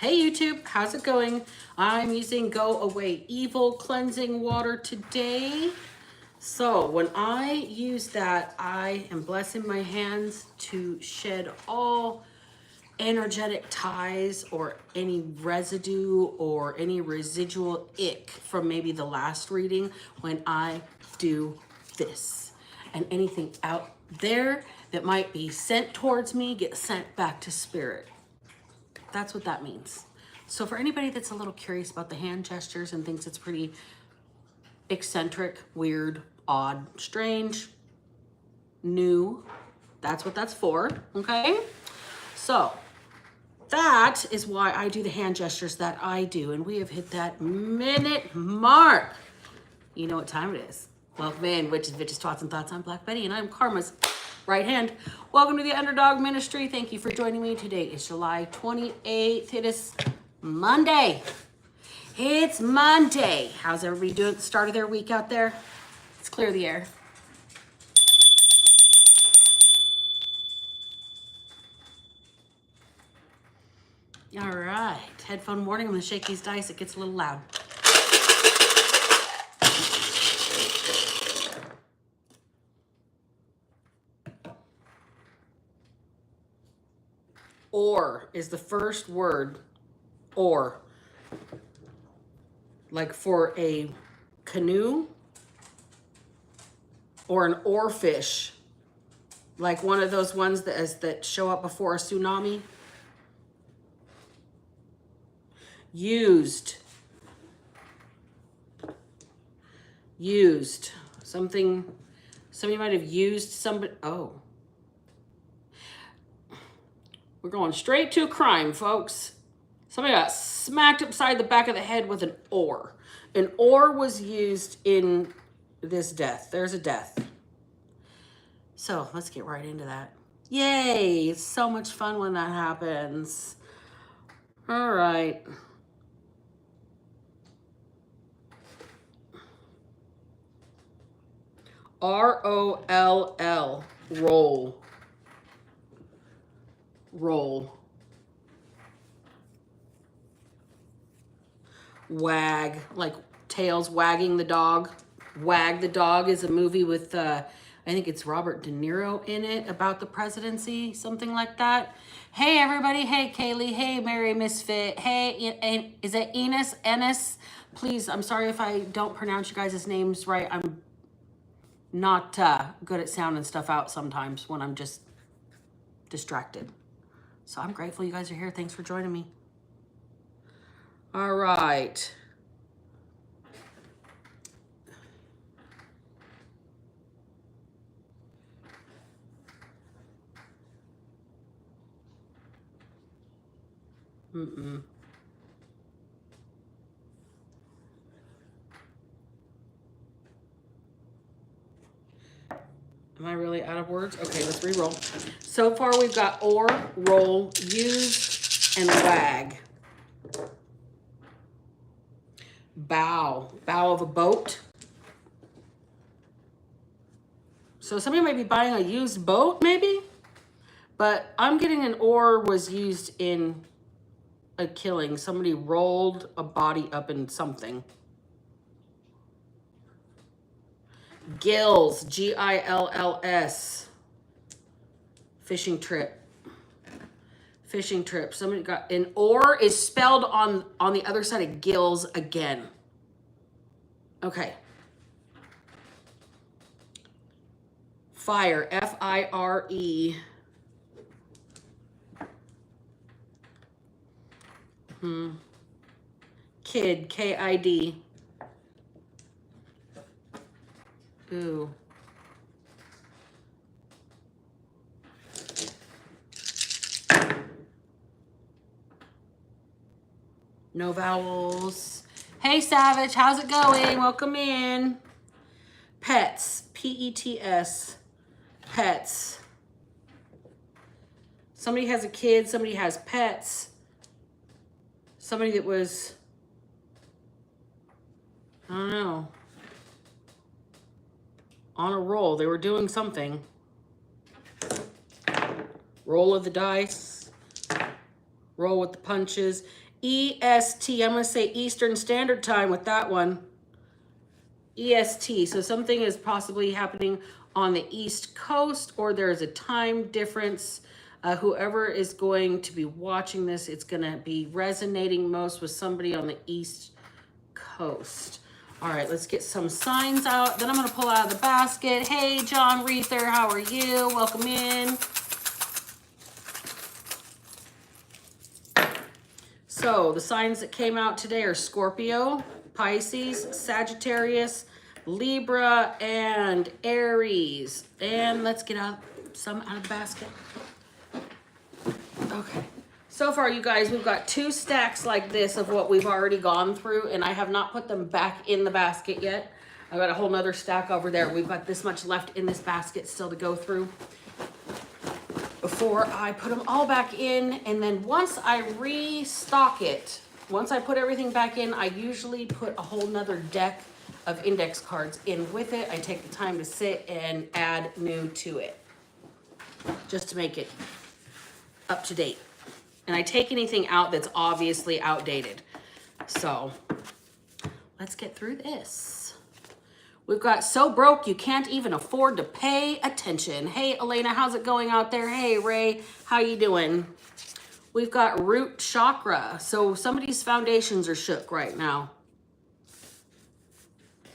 Hey YouTube, how's it going? I'm using Go Away Evil cleansing water today. So when I use that, I am blessing my hands to shed all energetic ties or any residue or any residual ick from maybe the last reading when I do this. And anything out there that might be sent towards me gets sent back to spirit. That's what that means. So for anybody that's a little curious about the hand gestures and thinks it's pretty eccentric, weird, odd, strange, new, that's what that's for, okay? So that is why I do the hand gestures that I do. And we have hit that minute mark. You know what time it is. Welcome in, Witches, Bitches, Twats, and Thoughts. I'm Black Betty, and I'm Karma's right hand. Welcome to the Underdog Ministry. Thank you for joining me. Today is July 28th. It is Monday. It's Monday. How's everybody doing at the start of their week out there? Let's clear the air. All right. Headphone warning. I'm going to shake these dice. It gets a little loud. Or is the first word, or. Like for a canoe or an oarfish. Like one of those ones that show up before a tsunami. Used. Somebody might have used somebody. Oh. We're going straight to crime, folks. Somebody got smacked upside the back of the head with an oar. An oar was used in this death. There's a death. So let's get right into that. Yay! It's so much fun when that happens. All right. R-O-L-L. Roll. Roll. Wag, like tails wagging the dog. Wag the Dog is a movie with, I think it's Robert De Niro in it about the presidency, something like that. Hey, everybody. Hey, Kaylee. Hey, Mary Misfit. Hey, is it Enos? Ennis? Please, I'm sorry if I don't pronounce you guys' names right. I'm not good at sounding stuff out sometimes when I'm just distracted. So I'm grateful you guys are here. Thanks for joining me. All right. Am I really out of words? Okay, let's re-roll. So far we've got or, roll, use, and wag. Bow. Bow of a boat. So somebody might be buying a used boat, maybe? But I'm getting an oar was used in a killing. Somebody rolled a body up in something. Gills. G-I-L-L-S. Fishing trip. Fishing trip. Somebody got an oar is spelled on the other side of gills again. Okay. Fire. F-I-R-E. Kid. K-I-D. Ooh. No vowels. Hey, Savage, how's it going? Welcome in. Pets. P-E-T-S. Pets. Somebody has a kid. Somebody has pets. Somebody that was, I don't know, on a roll. They were doing something. Roll of the dice. Roll with the punches. EST. I'm going to say Eastern Standard Time with that one. EST. So something is possibly happening on the East Coast, or there's a time difference. Whoever is going to be watching this, it's going to be resonating most with somebody on the East Coast. All right, let's get some signs out. Then I'm going to pull out of the basket. Hey, John Reether, how are you? Welcome in. So the signs that came out today are Scorpio, Pisces, Sagittarius, Libra, and Aries. And let's get some out of the basket. Okay. So far, you guys, we've got 2 stacks like this of what we've already gone through, and I have not put them back in the basket yet. I've got a whole nother stack over there. We've got this much left in this basket still to go through before I put them all back in. And then once I restock it, once I put everything back in, I usually put a whole nother deck of index cards in with it. I take the time to sit and add new to it, just to make it up to date. And I take anything out that's obviously outdated. So let's get through this. We've got So Broke You Can't Even Afford to Pay Attention. Hey, Elena, how's it going out there? Hey, Ray, how you doing? We've got Root Chakra. So somebody's foundations are shook right now.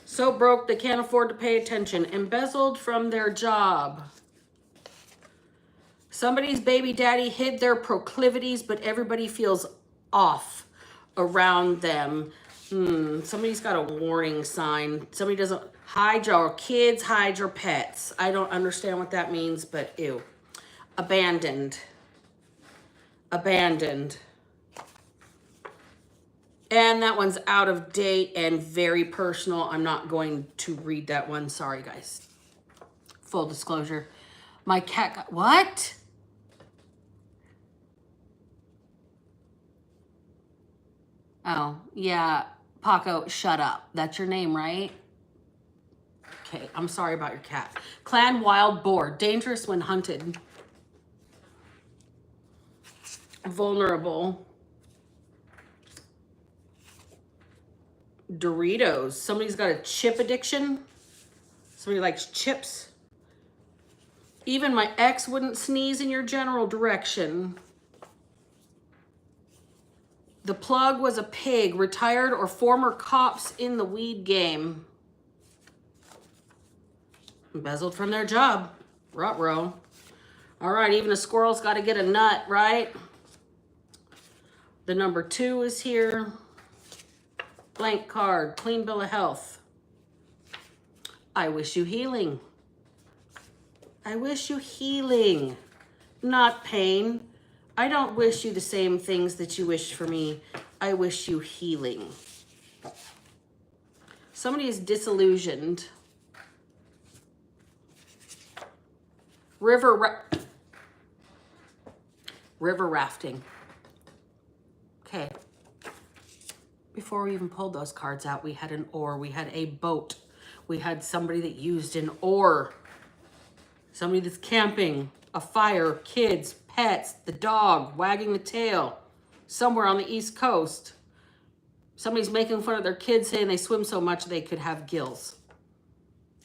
So broke they can't afford to pay attention. Embezzled from their job. Somebody's baby daddy hid their proclivities, but everybody feels off around them. Somebody's got a warning sign. Somebody doesn't hide your kids, hide your pets. I don't understand what that means, but ew. Abandoned. Abandoned. And that one's out of date and very personal. I'm not going to read that one. Sorry, guys. Full disclosure. My cat got, what? Oh, yeah. Paco, shut up. That's your name, right? Okay, I'm sorry about your cat. Clan Wild Boar. Dangerous when hunted. Vulnerable. Doritos. Somebody's got a chip addiction. Somebody likes chips. Even my ex wouldn't sneeze in your general direction. The plug was a pig. Retired or former cops in the weed game. Embezzled from their job. Ruh-roh. All right, even a squirrel's got to get a nut, right? The number 2 is here. Blank card. Clean bill of health. I wish you healing. I wish you healing, not pain. I don't wish you the same things that you wish for me. I wish you healing. Somebody is disillusioned. River rafting. Okay. Before we even pulled those cards out, we had an oar. We had a boat. We had somebody that used an oar. Somebody that's camping. A fire. Kids. Pets. The dog. Wagging the tail. Somewhere on the East Coast. Somebody's making fun of their kids saying they swim so much they could have gills.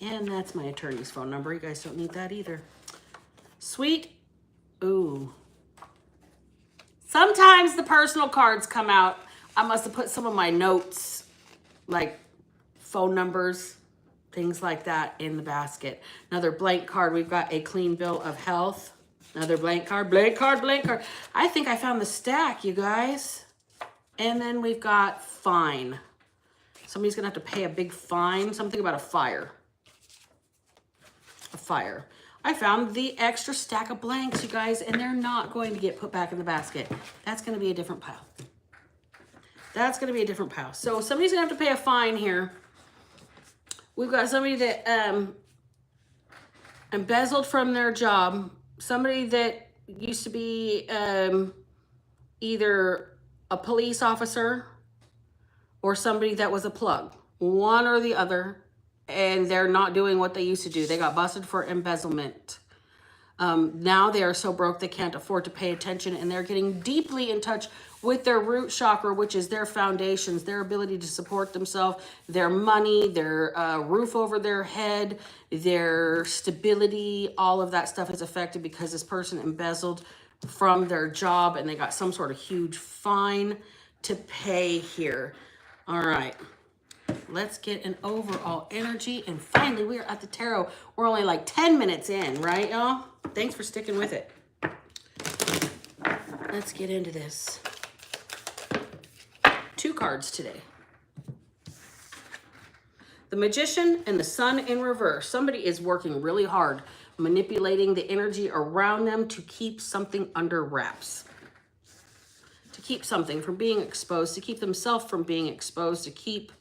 And that's my attorney's phone number. You guys don't need that either. Sweet. Ooh. Sometimes the personal cards come out. I must have put some of my notes, like phone numbers, things like that, in the basket. Another blank card. We've got a clean bill of health. Another blank card, blank card, blank card. I think I found the stack, you guys. And then we've got fine. Somebody's going to have to pay a big fine. Something about a fire. A fire. I found the extra stack of blanks, you guys, and they're not going to get put back in the basket. That's going to be a different pile. That's going to be a different pile. So somebody's going to have to pay a fine here. We've got somebody that embezzled from their job. Somebody that used to be either a police officer or somebody that was a plug. One or the other. And they're not doing what they used to do. They got busted for embezzlement. Now they are so broke they can't afford to pay attention, and they're getting deeply in touch with their root chakra, which is their foundations, their ability to support themselves, their money, their roof over their head, their stability, all of that stuff is affected because this person embezzled from their job and they got some sort of huge fine to pay here. All right. Let's get an overall energy. And finally, we are at the tarot. We're only like 10 minutes in, right, y'all? Thanks for sticking with it. Let's get into this. 2 cards today. The Magician and the Sun in reverse. Somebody is working really hard, manipulating the energy around them to keep something under wraps. To keep something from being exposed, to keep themselves from being exposed, to keep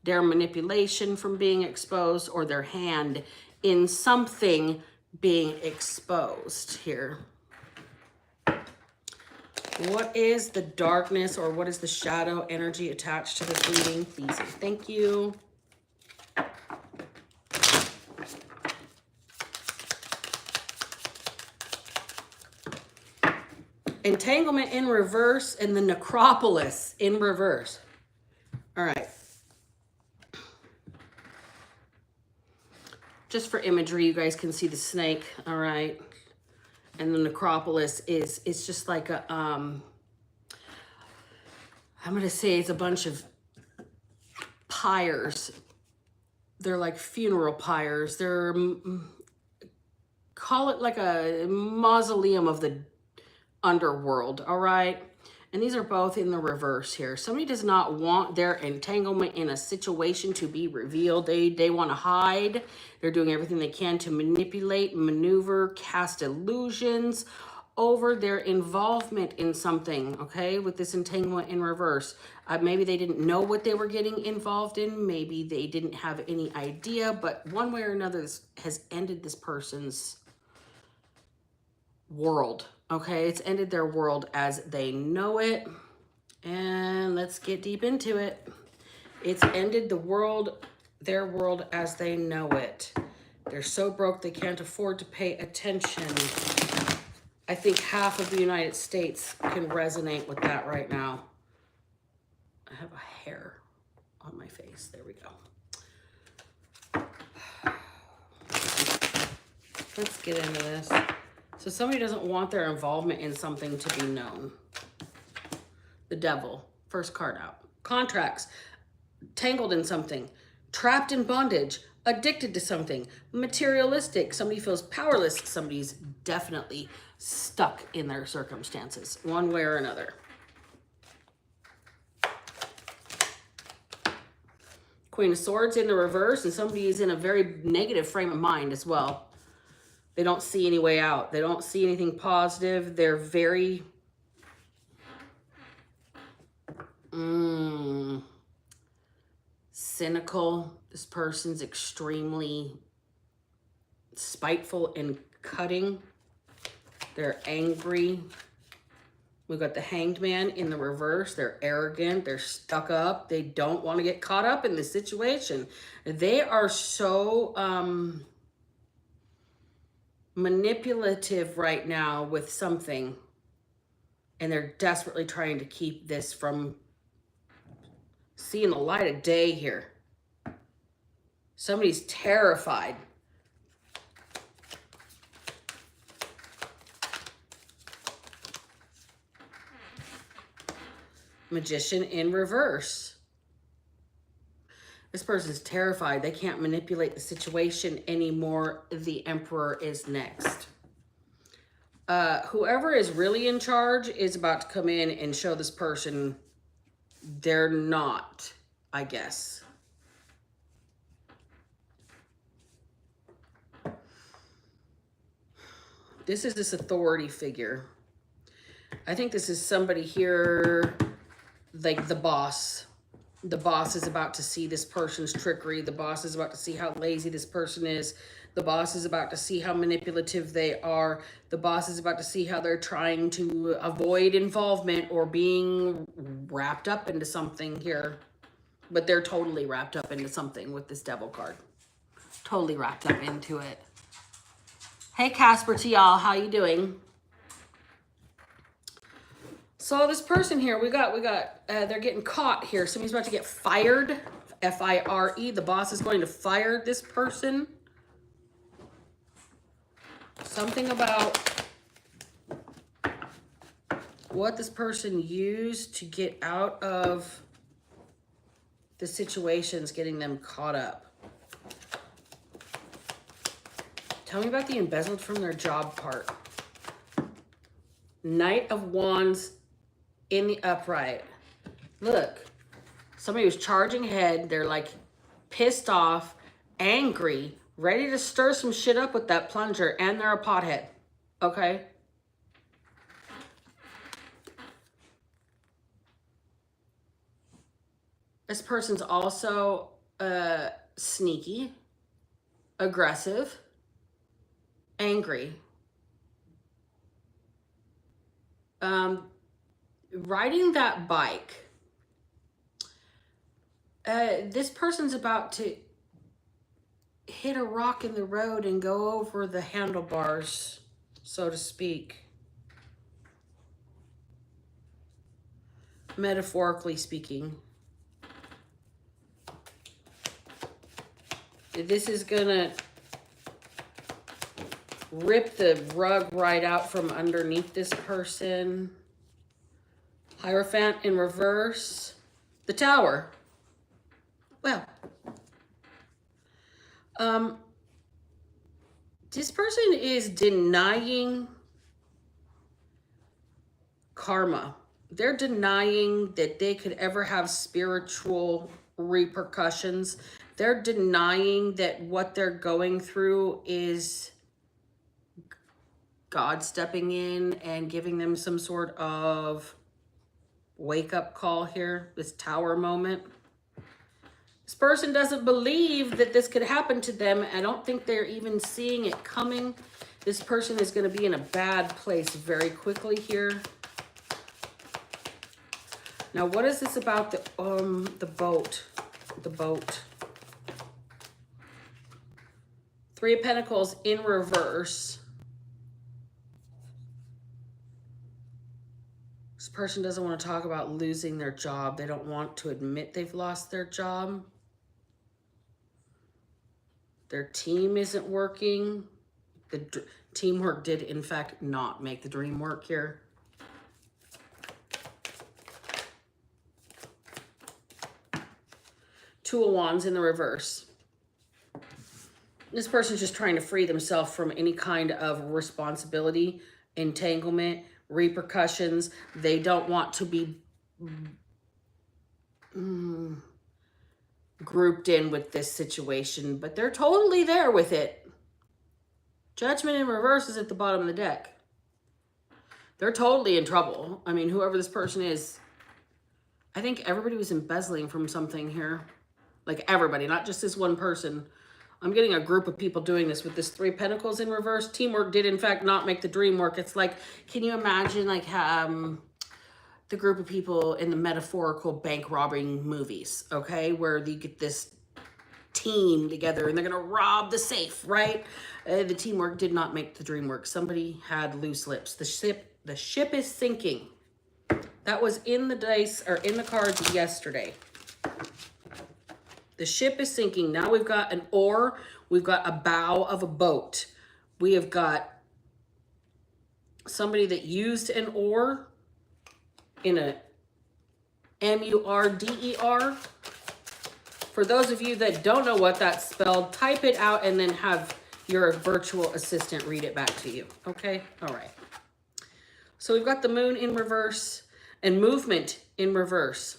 their manipulation from being exposed, or their hand in something being exposed here. What is the darkness or what is the shadow energy attached to this reading? Please and thank you. Entanglement in reverse and the necropolis in reverse. All right. Just for imagery, you guys can see the snake, all right? And the necropolis is, it's just like a, I'm going to say it's a bunch of pyres. They're like funeral pyres. They're, call it like a mausoleum of the underworld, all right? And these are both in the reverse here. Somebody does not want their entanglement in a situation to be revealed. They want to hide. They're doing everything they can to manipulate, maneuver, cast illusions over their involvement in something, okay? With this entanglement in reverse. Maybe they didn't know what they were getting involved in. Maybe they didn't have any idea, but one way or another, this has ended this person's world. Okay, it's ended their world as they know it. And let's get deep into it. It's ended the world, their world as they know it. They're so broke they can't afford to pay attention. I think half of the United States can resonate with that right now. I have a hair on my face. There we go. Let's get into this. So somebody doesn't want their involvement in something to be known. The Devil, first card out. Contracts, tangled in something, trapped in bondage, addicted to something, materialistic. Somebody feels powerless. Somebody's definitely stuck in their circumstances, one way or another. Queen of Swords in the reverse, and somebody is in a very negative frame of mind as well. They don't see any way out. They don't see anything positive. They're very cynical. This person's extremely spiteful and cutting. They're angry. We've got the Hanged Man in the reverse. They're arrogant. They're stuck up. They don't want to get caught up in this situation. They are so manipulative right now with something, and they're desperately trying to keep this from seeing the light of day here. Somebody's terrified. Magician in reverse. This person's terrified. They can't manipulate the situation anymore. The Emperor is next. Whoever is really in charge is about to come in and show this person they're not, I guess. This is this authority figure. I think this is somebody here, like the boss. The boss is about to see this person's trickery. The boss is about to see how lazy this person is. The boss is about to see how manipulative they are. The boss is about to see how they're trying to avoid involvement or being wrapped up into something here. But they're totally wrapped up into something with this Devil card. Totally wrapped up into it. Hey, Casper to y'all. How you doing? So this person here, they're getting caught here. Somebody's about to get fired. F-I-R-E. The boss is going to fire this person. Something about what this person used to get out of the situation's getting them caught up. Tell me about the embezzled from their job part. Knight of Wands in the upright. Look, somebody was charging ahead. They're like pissed off, angry, ready to stir some shit up with that plunger, and they're a pothead. Okay? This person's also sneaky, aggressive, angry. Riding that bike. This person's about to hit a rock in the road and go over the handlebars, so to speak. Metaphorically speaking. This is gonna rip the rug right out from underneath this person. Hierophant in reverse. The Tower. Well, this person is denying karma. They're denying that they could ever have spiritual repercussions. They're denying that what they're going through is God stepping in and giving them some sort of wake-up call here, this Tower moment. This person doesn't believe that this could happen to them. I don't think they're even seeing it coming. This person is going to be in a bad place very quickly here. Now, what is this about the boat? The boat. Three of Pentacles in reverse. This person doesn't want to talk about losing their job. They don't want to admit they've lost their job. Their team isn't working. The teamwork did, in fact, not make the dream work here. Two of Wands in the reverse. This person's just trying to free themselves from any kind of responsibility, entanglement, repercussions. They don't want to be grouped in with this situation, but they're totally there with it. Judgment in reverse is at the bottom of the deck. They're totally in trouble. I mean, whoever this person is, I think everybody was embezzling from something here. Like everybody, not just this one person. I'm getting a group of people doing this with this Three of Pentacles in reverse. Teamwork did, in fact, not make the dream work. It's like, can you imagine like the group of people in the metaphorical bank robbing movies, okay? Where you get this team together and they're going to rob the safe, right? The teamwork did not make the dream work. Somebody had loose lips. The ship is sinking. That was in the dice, or in the cards yesterday. The ship is sinking. Now we've got an oar. We've got a bow of a boat. We have got somebody that used an oar in a M-U-R-D-E-R. For those of you that don't know what that's spelled, type it out and then have your virtual assistant read it back to you. Okay? All right. So we've got the moon in reverse and movement in reverse.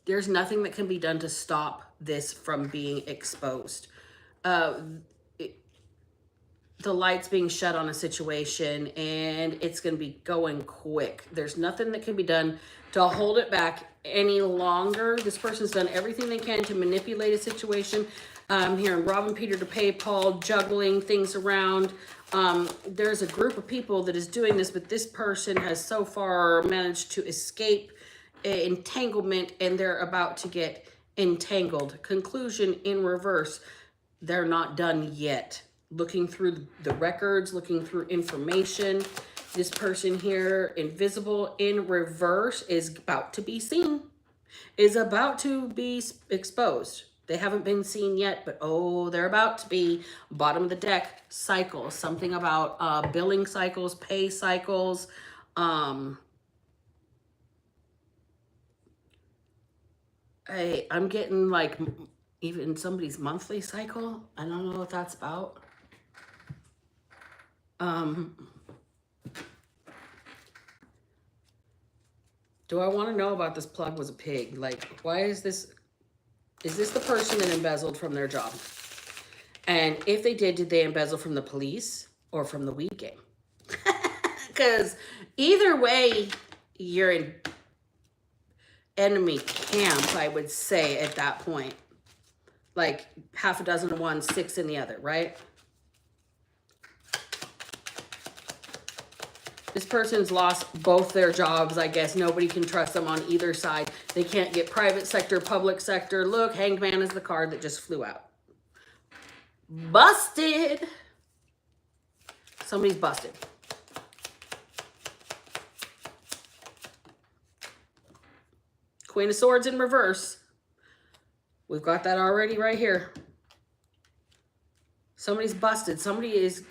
There's nothing that can be done to stop this from being exposed. The light's being shut on a situation and it's going to be going quick. There's nothing that can be done to hold it back any longer. This person's done everything they can to manipulate a situation. Here, robbing Peter to pay Paul, juggling things around. There's a group of people that is doing this, but this person has so far managed to escape entanglement and they're about to get entangled. Conclusion in reverse. They're not done yet. Looking through the records, looking through information. This person here, invisible in reverse, is about to be seen. Is about to be exposed. They haven't been seen yet, but oh, they're about to be. Bottom of the deck, cycles. Something about billing cycles, pay cycles. I'm getting like even somebody's monthly cycle. I don't know what that's about. Do I want to know about this plug was a pig? Like, why is this the person that embezzled from their job? And if they did they embezzle from the police or from the weed game? Because either way, you're in enemy camp, I would say, at that point. Like half a dozen in one, 6 in the other, right? This person's lost both their jobs, I guess. Nobody can trust them on either side. They can't get private sector, public sector. Look, Hanged Man is the card that just flew out. Busted. Somebody's busted. Queen of Swords in reverse. We've got that already right here. Somebody's busted. Somebody is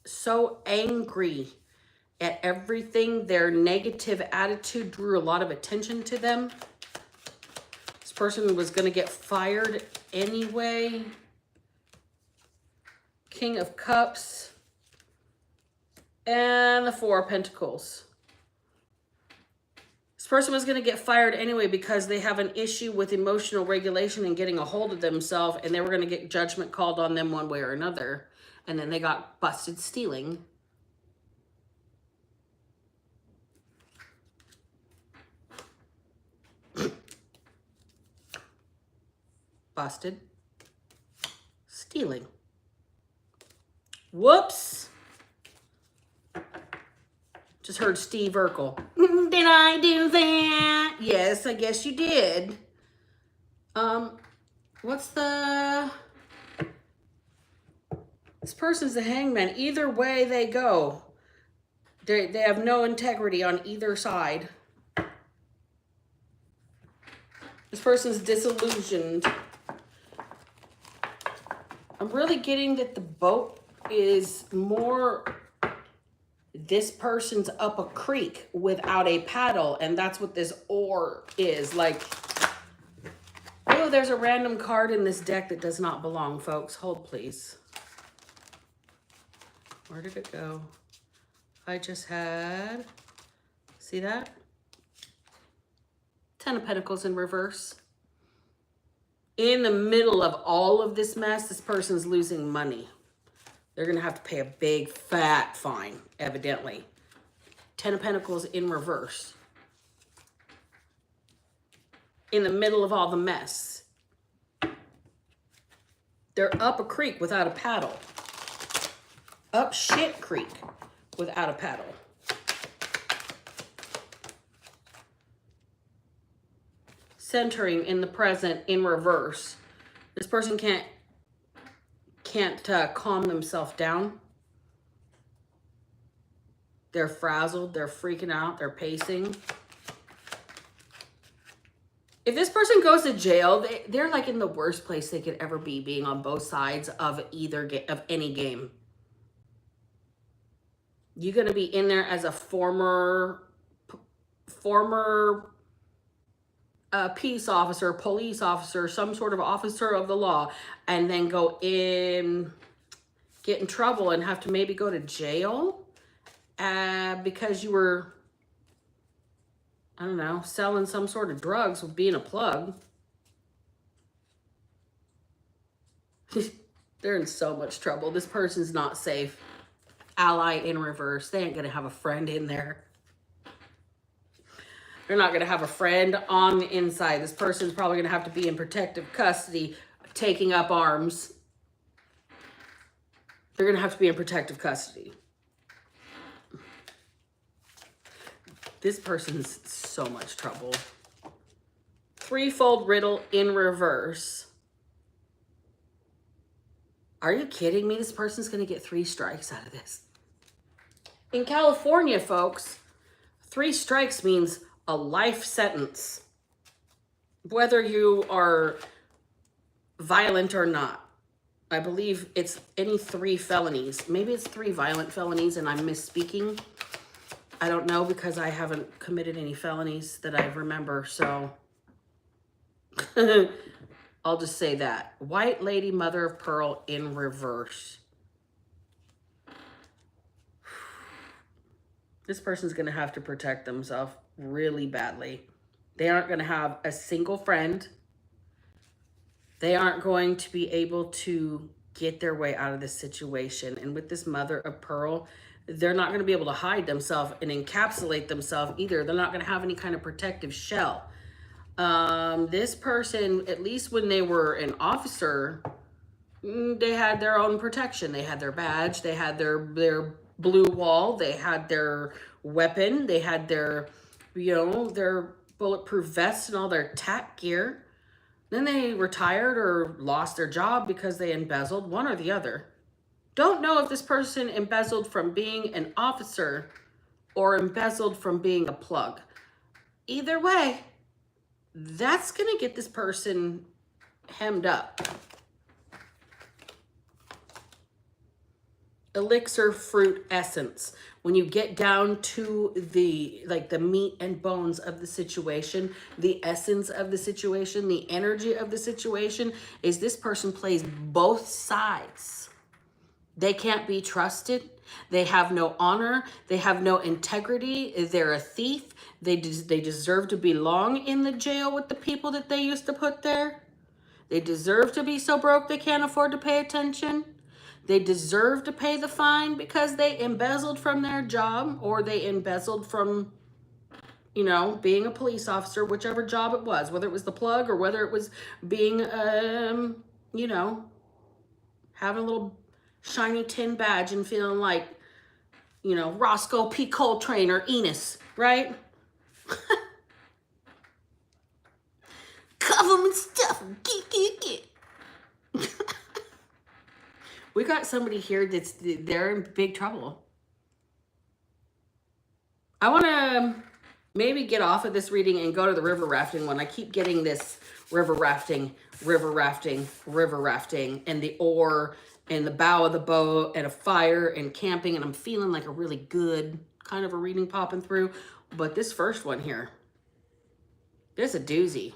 so angry at everything. Their negative attitude drew a lot of attention to them. This person was going to get fired anyway. King of Cups. And the Four of Pentacles. This person was going to get fired anyway because they have an issue with emotional regulation and getting a hold of themselves, and they were going to get judgment called on them one way or another. And then they got busted stealing. Busted stealing. Whoops. Just heard Steve Urkel. Did I do that? Yes, I guess you did. What's the... This person's the hangman. Either way they go, they have no integrity on either side. This person's disillusioned. I'm really getting that the boat is more... This person's up a creek without a paddle, and that's what this oar is. Like, oh, there's a random card in this deck that does not belong, folks. Hold, please. Where did it go? I just had, see that? 10 of Pentacles in reverse. In the middle of all of this mess, this person's losing money. They're going to have to pay a big, fat fine, evidently. 10 of Pentacles in reverse. In the middle of all the mess. They're up a creek without a paddle. Up shit creek without a paddle. Centering in the present in reverse. This person can't calm themselves down. They're frazzled. They're freaking out. They're pacing. If this person goes to jail, they're like in the worst place they could ever be, being on both sides of any game. You're going to be in there as a former peace officer, police officer, some sort of officer of the law, and then go in, get in trouble and have to maybe go to jail because you were, I don't know, selling some sort of drugs with being a plug. They're in so much trouble. This person's not safe. Ally in reverse. They ain't going to have a friend in there. They're not going to have a friend on the inside. This person's probably going to have to be in protective custody, taking up arms. They're going to have to be in protective custody. This person's so much trouble. Threefold riddle in reverse. Are you kidding me? This person's going to get 3 strikes out of this. In California, folks, 3 strikes means a life sentence, whether you are violent or not. I believe it's any 3 felonies. Maybe it's 3 violent felonies and I'm misspeaking. I don't know because I haven't committed any felonies that I remember, so I'll just say that. White lady, mother of pearl in reverse. This person's going to have to protect themselves really badly. They aren't going to have a single friend. They aren't going to be able to get their way out of this situation. And with this mother of pearl, they're not going to be able to hide themselves and encapsulate themselves either. They're not going to have any kind of protective shell. This person, at least when they were an officer, they had their own protection. They had their badge, they had their blue wall, they had their weapon, they had their, you know, their bulletproof vest and all their tack gear. Then they retired or lost their job because they embezzled, one or the other. Don't know if this person embezzled from being an officer or embezzled from being a plug. Either way, that's going to get this person hemmed up. Elixir fruit essence. When you get down to the meat and bones of the situation, the essence of the situation, the energy of the situation, is this person plays both sides. They can't be trusted. They have no honor. They have no integrity. They're a thief. They deserve to belong in the jail with the people that they used to put there. They deserve to be so broke they can't afford to pay attention. They deserve to pay the fine because they embezzled from their job, or they embezzled from, you know, being a police officer, whichever job it was, whether it was the plug or whether it was being, you know, having a little shiny tin badge and feeling like, you know, Roscoe P. Coltrane or Enos, right? Cover 'em and stuff 'em. Get. We got somebody here they're in big trouble. I want to maybe get off of this reading and go to the river rafting one. I keep getting this river rafting, and the oar and the bow of the boat and a fire and camping, and I'm feeling like a really good kind of a reading popping through. But this first one here, there's a doozy.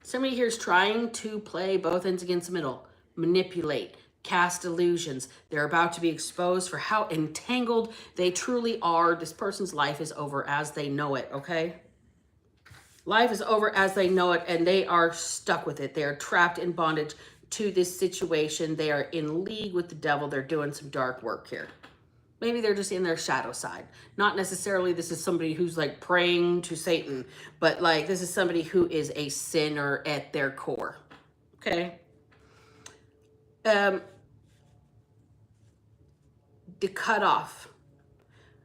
Somebody here is trying to play both ends against the middle, manipulate, cast illusions. They're about to be exposed for how entangled they truly are. This person's life is over as they know it, okay? Life is over as they know it, and they are stuck with it. They are trapped in bondage to this situation. They are in league with the devil. They're doing some dark work here. Maybe they're just in their shadow side. Not necessarily this is somebody who's like praying to Satan, but like this is somebody who is a sinner at their core, okay? The cutoff,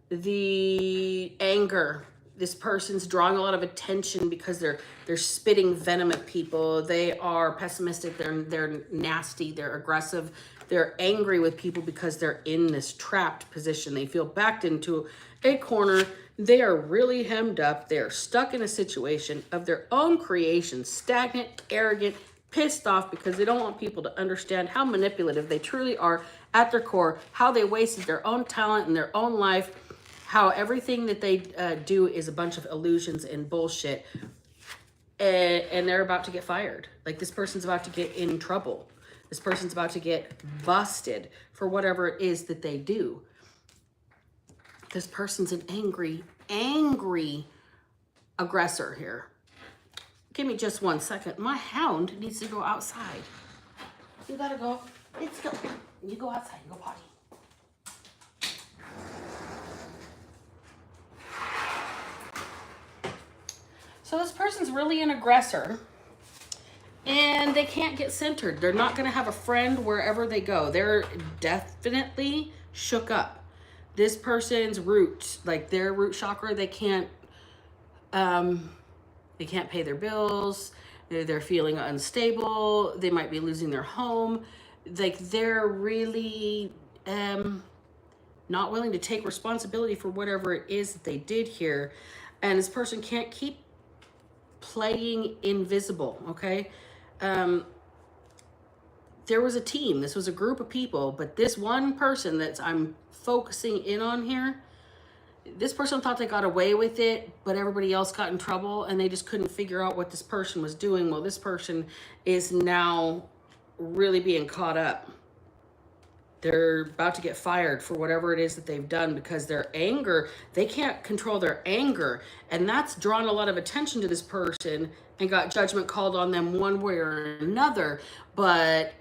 the anger. This person's drawing a lot of attention because they're spitting venom at people. They are pessimistic. They're nasty. They're aggressive. They're angry with people because they're in this trapped position. They feel backed into a corner. They are really hemmed up. They're stuck in a situation of their own creation, stagnant, arrogant, pissed off because they don't want people to understand how manipulative they truly are at their core, how they wasted their own talent and their own life, how everything that they do is a bunch of illusions and bullshit, and they're about to get fired. Like this person's about to get in trouble. This person's about to get busted for whatever it is that they do. This person's an angry aggressor here. Give me just 1 second. My hound needs to go outside. You gotta go. Let's go. You go outside. You go potty. So this person's really an aggressor. And they can't get centered. They're not going to have a friend wherever they go. They're definitely shook up. This person's root, like their root chakra, they can't pay their bills. They're feeling unstable. They might be losing their home. Like they're really not willing to take responsibility for whatever it is that they did here. And this person can't keep playing invisible, okay? There was a team. This was a group of people, but this one person that I'm focusing in on here, this person thought they got away with it, but everybody else got in trouble and they just couldn't figure out what this person was doing. Well, this person is now really being caught up. They're about to get fired for whatever it is that they've done because their anger, they can't control their anger. And that's drawn a lot of attention to this person and got judgment called on them one way or another. But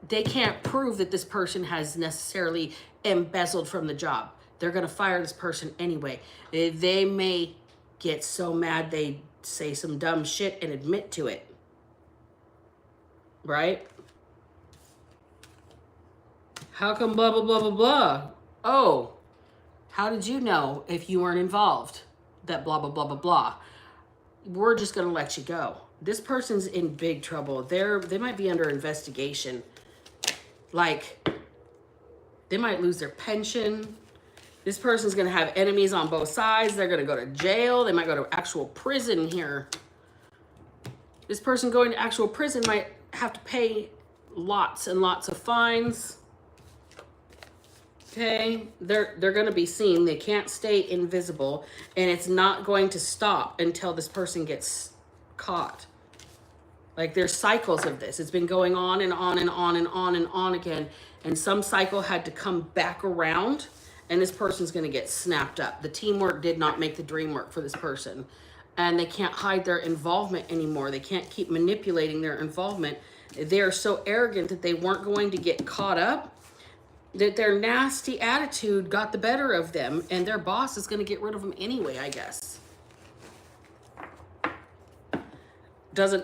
they can't prove that this person has necessarily embezzled from the job. They're going to fire this person anyway. They may get so mad they say some dumb shit and admit to it. Right? How come blah, blah, blah, blah, blah? Oh, how did you know if you weren't involved that blah, blah, blah, blah, blah? We're just going to let you go. This person's in big trouble. They might be under investigation. Like, they might lose their pension. This person's going to have enemies on both sides. They're going to go to jail. They might go to actual prison here. This person going to actual prison might have to pay lots and lots of fines. Okay, they're going to be seen. They can't stay invisible, and it's not going to stop until this person gets caught. Like, there's cycles of this. It's been going on and on and on and on and on again, and some cycle had to come back around, and this person's going to get snapped up. The teamwork did not make the dream work for this person, and they can't hide their involvement anymore. They can't keep manipulating their involvement. They're so arrogant that they weren't going to get caught up, that their nasty attitude got the better of them, and their boss is going to get rid of them anyway, I guess.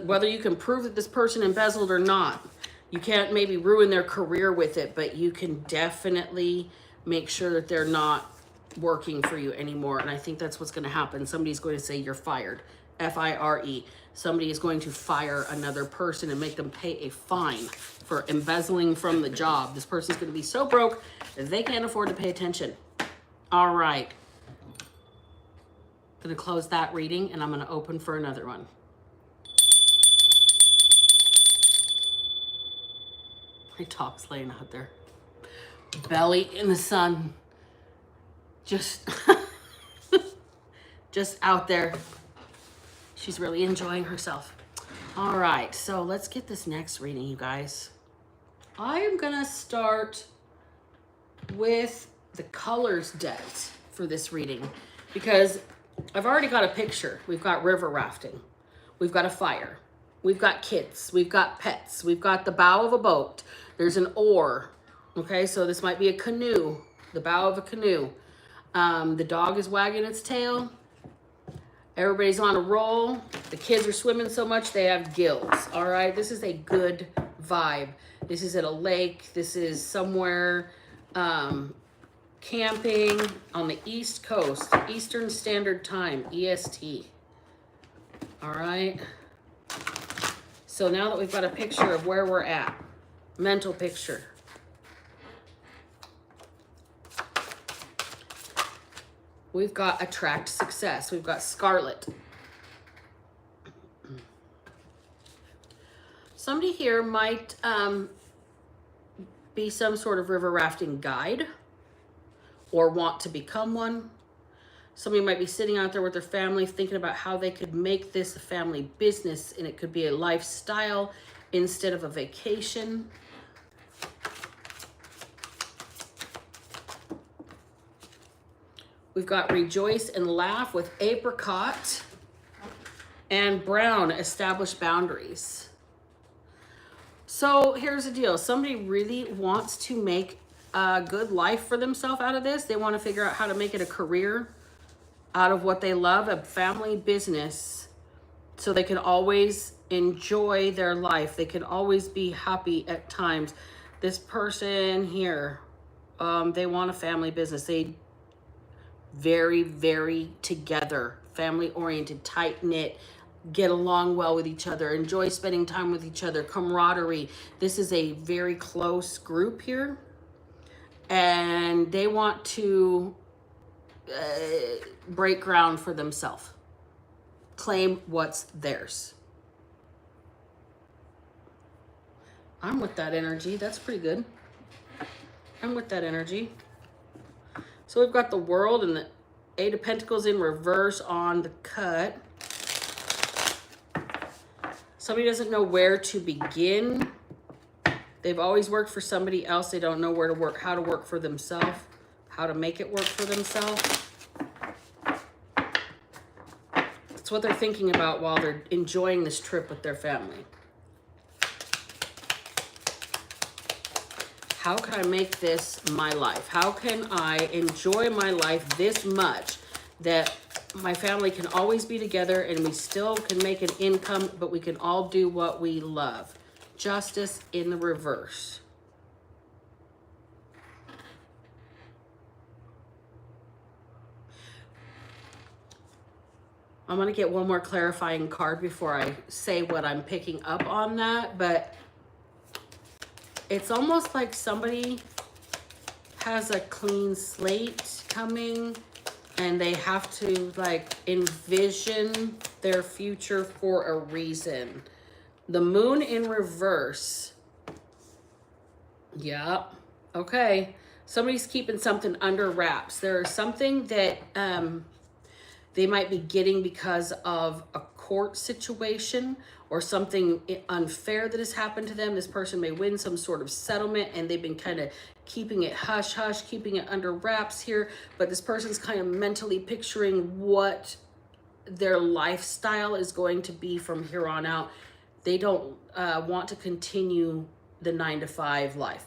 Whether you can prove that this person embezzled or not, you can't maybe ruin their career with it, but you can definitely make sure that they're not working for you anymore. And I think that's what's going to happen. Somebody's going to say you're fired. F-I-R-E. Somebody is going to fire another person and make them pay a fine for embezzling from the job. This person's going to be so broke that they can't afford to pay attention. All right. I'm going to close that reading, and I'm going to open for another one. My dog's laying out there. Belly in the sun. Just out there. She's really enjoying herself. All right, so let's get this next reading, you guys. I am gonna start with the colors dealt for this reading because I've already got a picture. We've got river rafting. We've got a fire. We've got kids. We've got pets. We've got the bow of a boat. There's an oar. Okay, so this might be a canoe, the bow of a canoe. The dog is wagging its tail. Everybody's on a roll. The kids are swimming so much they have gills. All right, this is a good vibe. This is at a lake. This is somewhere camping on the East Coast, Eastern Standard Time, EST. All right. So now that we've got a picture of where we're at, mental picture. We've got attract success. We've got Scarlet. Somebody here might be some sort of river rafting guide or want to become one. Somebody might be sitting out there with their family thinking about how they could make this a family business, and it could be a lifestyle instead of a vacation. We've got rejoice and laugh with apricot and brown, establish boundaries. So here's the deal. Somebody really wants to make a good life for themselves out of this. They want to figure out how to make it a career out of what they love, a family business, so they can always enjoy their life. They can always be happy at times. This person here, they want a family business. They very, very together, family-oriented, tight-knit, get along well with each other, enjoy spending time with each other, camaraderie. This is a very close group here. and they want to break ground for themselves, claim what's theirs. I'm with that energy. That's pretty good. I'm with that energy. So we've got the World and the Eight of Pentacles in reverse on the cut. Somebody doesn't know where to begin. They've always worked for somebody else. They don't know where to work, how to work for themselves, how to make it work for themselves. That's what they're thinking about while they're enjoying this trip with their family. How can I make this my life? How can I enjoy my life this much that my family can always be together and we still can make an income, but we can all do what we love? Justice in the reverse. I'm going to get one more clarifying card before I say what I'm picking up on that, but it's almost like somebody has a clean slate coming and they have to like envision their future for a reason. The Moon in reverse. Yeah. Okay. Somebody's keeping something under wraps. There's something that they might be getting because of a court situation or something unfair that has happened to them. This person may win some sort of settlement and they've been kind of keeping it hush hush, keeping it under wraps here. But this person's kind of mentally picturing what their lifestyle is going to be from here on out. They don't want to continue the 9-to-5 life.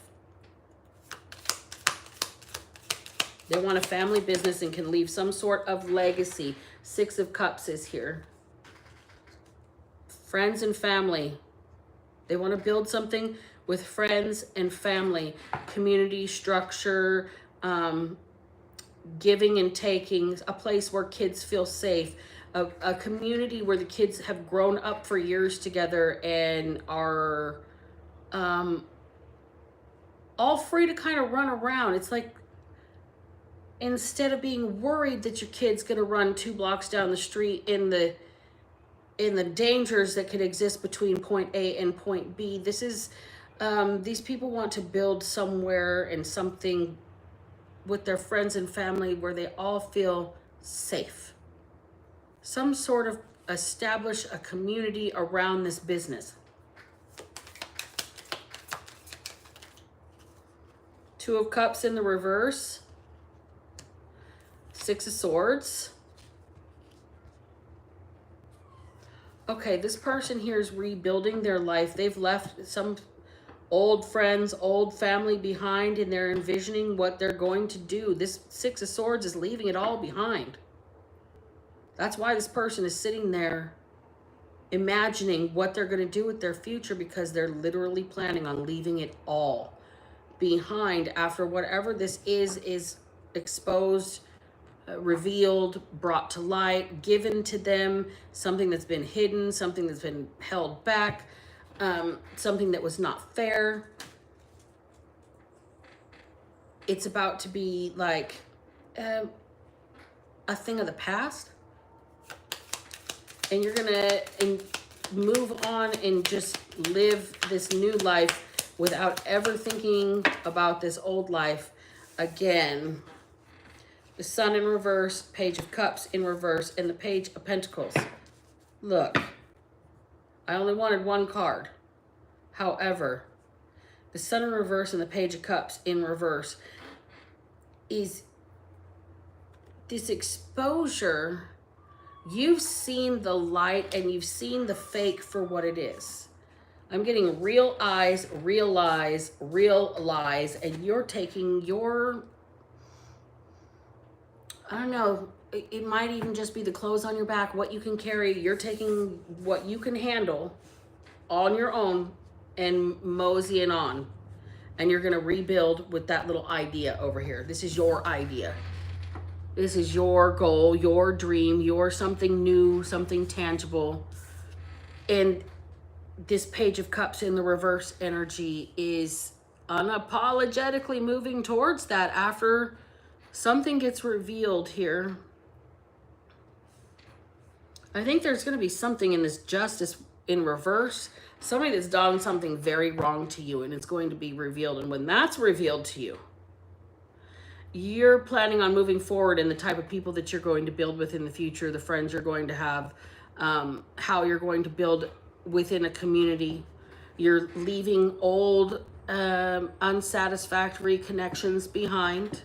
They want a family business and can leave some sort of legacy. 6 of Cups is here. Friends and family. They want to build something with friends and family. Community structure, giving and taking, a place where kids feel safe. A community where the kids have grown up for years together and are all free to kind of run around. It's like, instead of being worried that your kid's going to run 2 blocks down the street in the dangers that could exist between point A and point B, this is these people want to build somewhere and something with their friends and family where they all feel safe. Some sort of establish a community around this business. 2 of Cups in the reverse. 6 of Swords. Okay, this person here is rebuilding their life. They've left some old friends, old family behind, and they're envisioning what they're going to do. This 6 of Swords is leaving it all behind. That's why this person is sitting there imagining what they're going to do with their future, because they're literally planning on leaving it all behind after whatever this is exposed, revealed, brought to light, given to them, something that's been hidden, something that's been held back, something that was not fair. It's about to be like a thing of the past. And you're gonna move on and just live this new life without ever thinking about this old life again. The Sun in reverse, Page of Cups in reverse, and the Page of Pentacles. Look, I only wanted one card. However, the Sun in reverse and the Page of Cups in reverse is this exposure. You've seen the light and you've seen the fake for what it is. I'm getting real eyes, real lies, real lies, and you're taking your, I don't know, it might even just be the clothes on your back, what you can carry. You're taking what you can handle on your own and moseying on. And you're going to rebuild with that little idea over here. This is your idea. This is your goal, your dream, your something new, something tangible. And this Page of Cups in the reverse energy is unapologetically moving towards that after something gets revealed here. I think there's going to be something in this justice in reverse. Somebody that's done something very wrong to you, and it's going to be revealed. And when that's revealed to you, you're planning on moving forward in the type of people that you're going to build with in the future, the friends you're going to have, how you're going to build within a community. You're leaving old, unsatisfactory connections behind.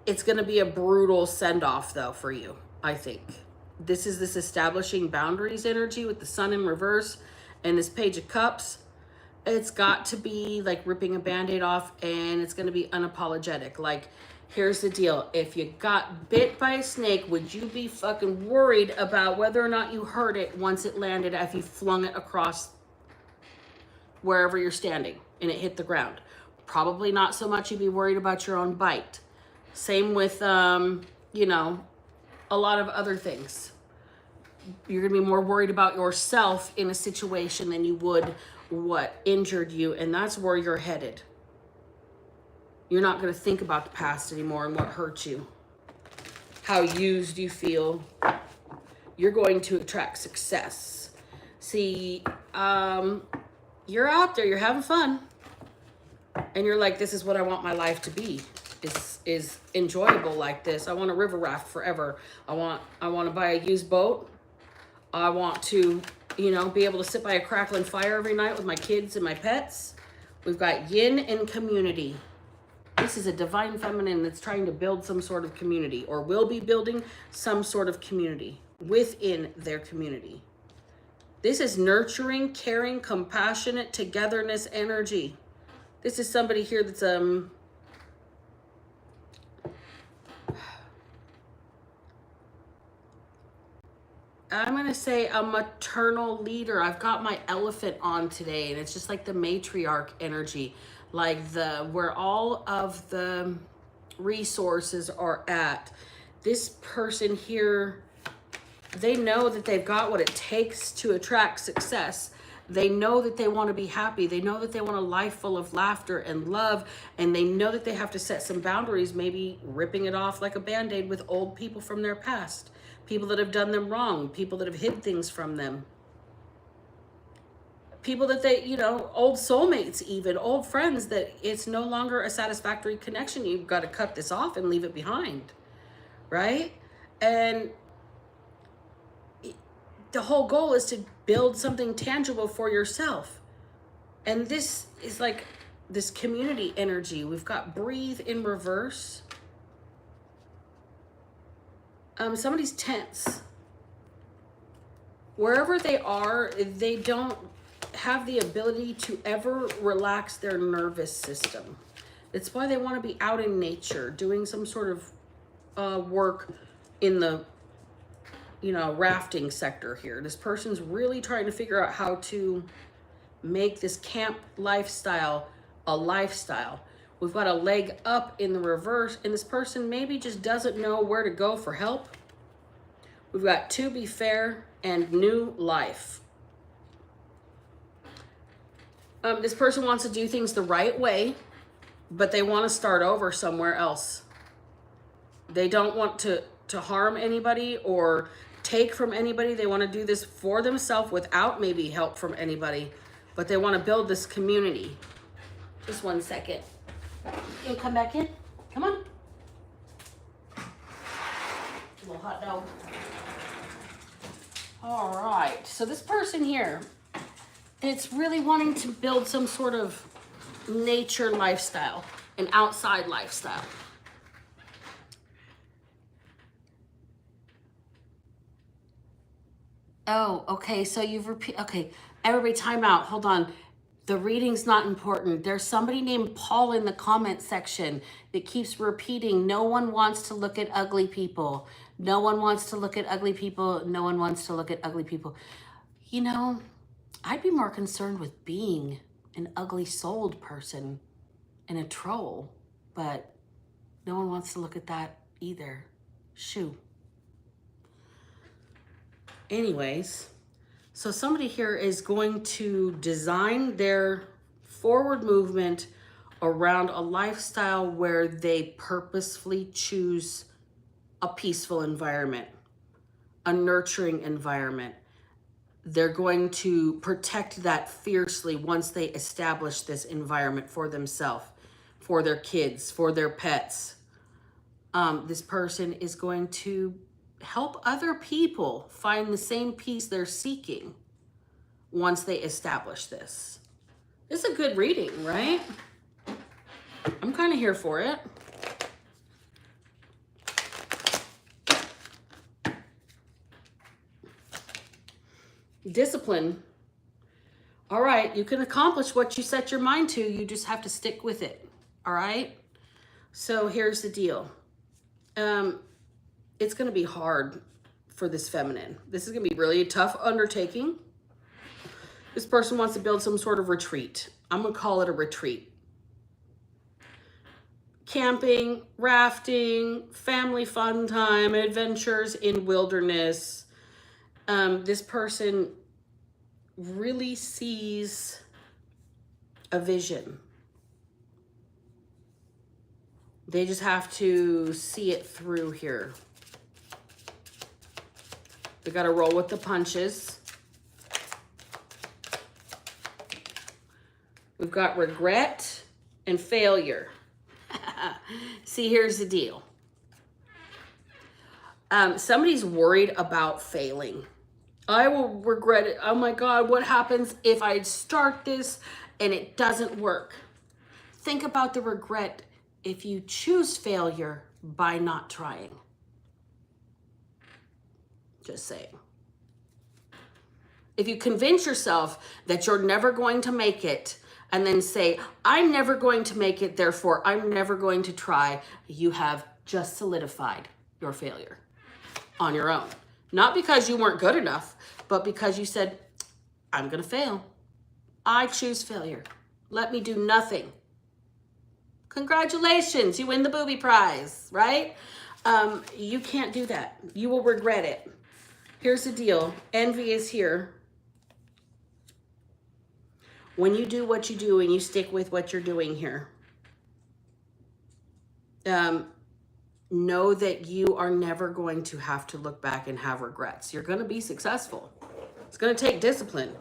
It's going to be a brutal send-off, though, for you, I think. This is this establishing boundaries energy with the sun in reverse and this Page of Cups. It's got to be like ripping a Band-Aid off, and it's going to be unapologetic. Like, here's the deal. If you got bit by a snake, would you be fucking worried about whether or not you hurt it once it landed if you flung it across wherever you're standing and it hit the ground? Probably not so much. You'd be worried about your own bite. Same with, you know, a lot of other things. You're going to be more worried about yourself in a situation than you would what injured you, and that's where you're headed. You're not going to think about the past anymore and what hurt you, how used you feel. You're going to attract success. See, you're out there, you're having fun, and you're like, this is what I want my life to be. Is enjoyable like this. I want a river raft forever. I want to buy a used boat. I want to, you know, be able to sit by a crackling fire every night with my kids and my pets. We've got yin and community. This is a divine feminine that's trying to build some sort of community, or will be building some sort of community within their community. This is nurturing, caring, compassionate, togetherness energy. This is somebody here that's I'm going to say a maternal leader. I've got my elephant on today, and it's just like the matriarch energy, like where all of the resources are at. This person here, they know that they've got what it takes to attract success. They know that they want to be happy. They know that they want a life full of laughter and love, and they know that they have to set some boundaries, maybe ripping it off like a Band-Aid with old people from their past. People that have done them wrong, people that have hid things from them. People that they, you know, old soulmates even, old friends that it's no longer a satisfactory connection. You've got to cut this off and leave it behind, right? And the whole goal is to build something tangible for yourself. And this is like this community energy. We've got breathe in reverse. Somebody's tense. Wherever they are, they don't have the ability to ever relax their nervous system. It's why they want to be out in nature, doing some sort of work in the, you know, rafting sector here. This person's really trying to figure out how to make this camp lifestyle a lifestyle. We've got a leg up in the reverse, and this person maybe just doesn't know where to go for help. We've got to be fair and new life. This person wants to do things the right way, but they want to start over somewhere else. They don't want to harm anybody or take from anybody. They want to do this for themselves without maybe help from anybody, but they want to build this community. Just 1 second. You'll come back in? Come on. A little hot dog. All right. So this person here, it's really wanting to build some sort of nature lifestyle, an outside lifestyle. Oh, okay. So you've okay. Everybody time out. Hold on. The reading's not important. There's somebody named Paul in the comment section that keeps repeating, no one wants to look at ugly people. No one wants to look at ugly people. No one wants to look at ugly people. You know, I'd be more concerned with being an ugly souled person and a troll, but no one wants to look at that either. Shoo. Anyways, So somebody here is going to design their forward movement around a lifestyle where they purposefully choose a peaceful environment, a nurturing environment. They're going to protect that fiercely once they establish this environment for themselves, for their kids, for their pets. This person is going to help other people find the same peace they're seeking once they establish this. It's a good reading, right? I'm kind of here for it. Discipline. All right, you can accomplish what you set your mind to. You just have to stick with it. All right? So here's the deal. It's going to be hard for this feminine. This is going to be really a tough undertaking. This person wants to build some sort of retreat. I'm going to call it a retreat. Camping, rafting, family fun time, adventures in wilderness. This person really sees a vision. They just have to see it through here. They got to roll with the punches. We've got regret and failure. See, here's the deal. Somebody's worried about failing. I will regret it. Oh my God, what happens if I start this and it doesn't work? Think about the regret if you choose failure by not trying. Just saying. If you convince yourself that you're never going to make it and then say, I'm never going to make it, therefore I'm never going to try, you have just solidified your failure on your own. Not because you weren't good enough, but because you said, I'm going to fail. I choose failure. Let me do nothing. Congratulations, you win the booby prize, right? You can't do that. You will regret it. Here's the deal. Envy is here. When you do what you do and you stick with what you're doing here, know that you are never going to have to look back and have regrets. You're going to be successful. It's going to take discipline.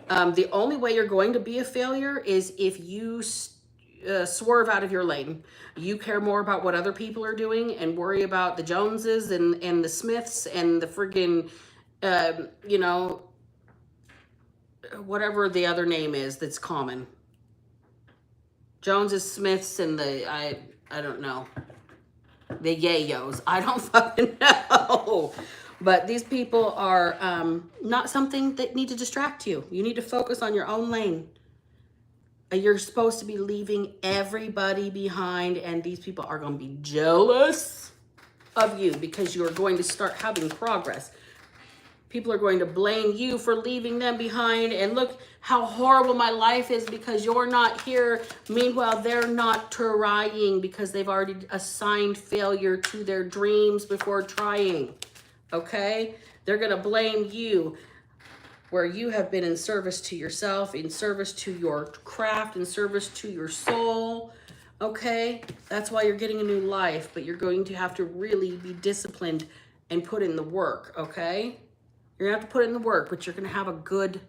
The only way you're going to be a failure is if you swerve out of your lane. You care more about what other people are doing and worry about the Joneses and the Smiths and the friggin', whatever the other name is that's common. Joneses, Smiths, and I don't know. The yayos. I don't fucking know. But these people are not something that need to distract you. You need to focus on your own lane. You're supposed to be leaving everybody behind, and these people are going to be jealous of you because you're going to start having progress. People are going to blame you for leaving them behind, and look how horrible my life is because you're not here. Meanwhile, they're not trying because they've already assigned failure to their dreams before trying, okay? They're going to blame you where you have been in service to yourself, in service to your craft, in service to your soul, okay? That's why you're getting a new life, but you're going to have to really be disciplined and put in the work, okay? You're gonna have to put in the work, but you're gonna have a good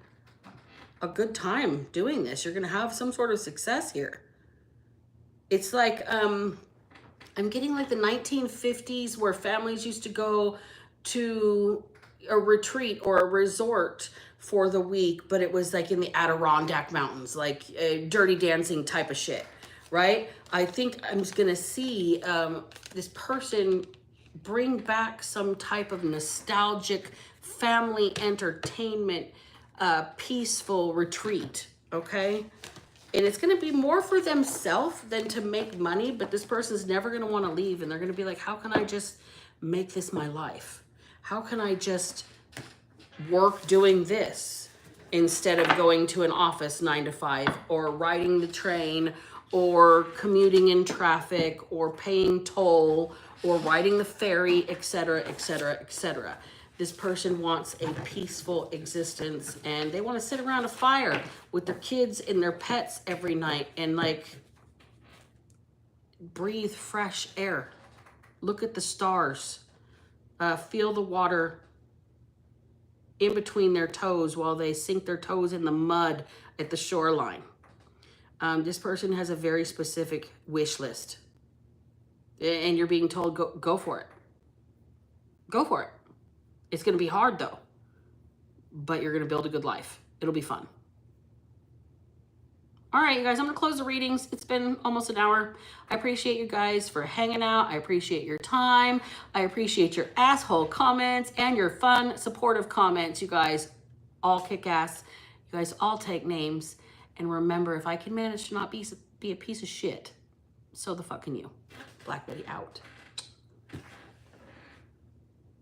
time doing this. You're gonna have some sort of success here. It's like, I'm getting like the 1950s where families used to go to a retreat or a resort for the week, but it was like in the Adirondack Mountains, like Dirty Dancing type of shit, right? I think I'm just gonna see this person bring back some type of nostalgic family entertainment, peaceful retreat, okay? And it's gonna be more for themselves than to make money, but this person's never gonna wanna leave, and they're gonna be like, how can I just make this my life? How can I just work doing this instead of going to an office 9 to 5 or riding the train or commuting in traffic or paying toll or riding the ferry, etc., etc., etc. This person wants a peaceful existence and they want to sit around a fire with their kids and their pets every night and like breathe fresh air. Look at the stars. Feel the water in between their toes while they sink their toes in the mud at the shoreline. This person has a very specific wish list. And you're being told, go for it. Go for it. It's going to be hard though, but you're going to build a good life. It'll be fun. All right, you guys, I'm going to close the readings. It's been almost an hour. I appreciate you guys for hanging out. I appreciate your time. I appreciate your asshole comments and your fun, supportive comments. You guys all kick ass. You guys all take names. And remember, if I can manage to not be a piece of shit, so the fuck can you. Black Betty out.